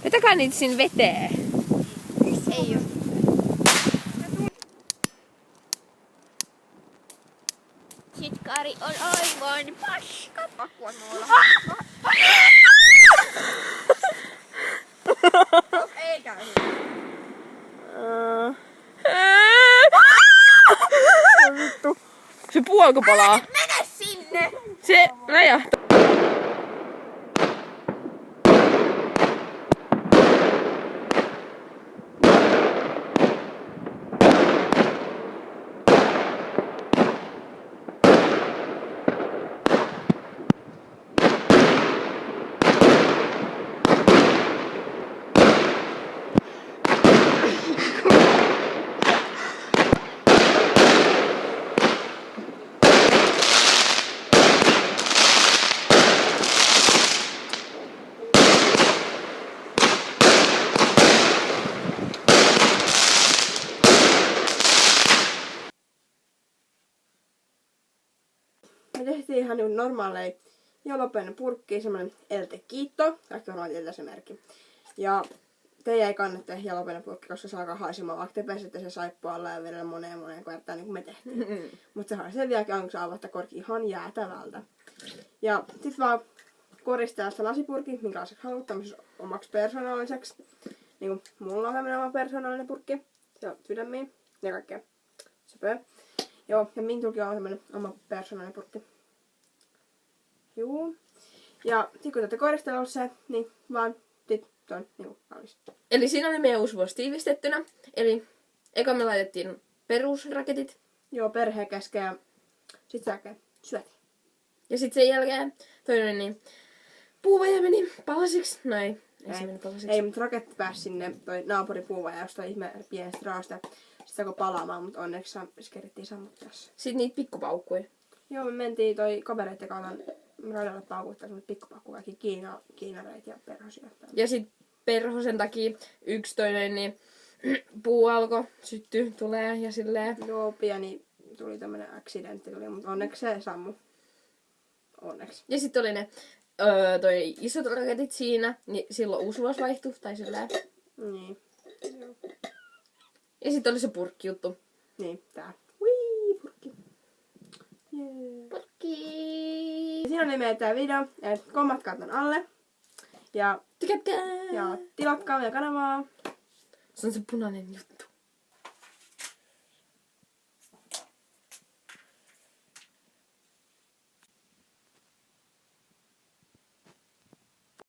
Vetäkää niitä sinne veteen. Ei oo. Sitkari on aivan paska. Pakku on mulla. Ei käy. Vittu. Se puolko palaa. Mene sinne! Se räjähtää. Me tehtiin ihan niin normaaleja jalopeinen purkki, semmonen Elte Kiitto, kaikki varmaan tietää se merkki. Ja teidän ei kannata tehdä jalopeinen purkki, koska se alkaa haisemaan, vaikka te pesette se saippualla ja vedellä moneen kertaan niin kuin me tehtiin. Mutta se haisee vieläkin aina, kun saa avata korki ihan jäätävältä. Ja sit vaan koristaa sitä lasipurkki, minkälaiseksi haluat tämmöisessä omaksi persoonalliseksi. Niin kuin mulla on tämmönen oma persoonallinen purkki. Se on sydämiä ja kaikkea söpöä. Joo, ja Mintulkin on tämmönen oma persoonallinen purkki. Juu. Ja sit kun tätä koristellut se, niin vaan sit on niinku valmis. Eli siinä oli meidän uusi vuosi tiivistettynä. Eli eka me laitettiin perusraketit. Joo, perhe käskee ja sit säkee syötiin. Ja sitten sen jälkeen toinen niin puuvaja meni palasiksi. No ei se meni palasiksi. Ei, mutta raketti pääsi sinne toi naapuripuuvaja jostain ihme pienestä raasta. Sitten alkoi palaamaan, mutta onneksi se kerittiin sammuttaa. Sitten niitä pikkupaukkuja. Joo, me mentiin toi kavereiden kanssa radalle paukuttaa semmoset pikkupaukku, kaikki kiinareit ja perhosia. Ja sit perhosen takia yksi toinen niin puu alkoi syttyä, tulee ja silleen. Joo, pieni tuli tämmönen accidentti, mutta onneksi se sammu. Onneksi. Ja sitten oli ne toi isot raketit siinä, niin silloin uusi vuosi vaihtui, tai silleen. Niin. Joo. Ja sitten oli se purkkijuttu. Niin, tää. Wii, purkki. Yeah. Purkki. Siinä oli meidän tää video. Kommatkaa ton alle. Ja Tykätkää! tilatkaa meidän kanavaa. Se on se punainen juttu.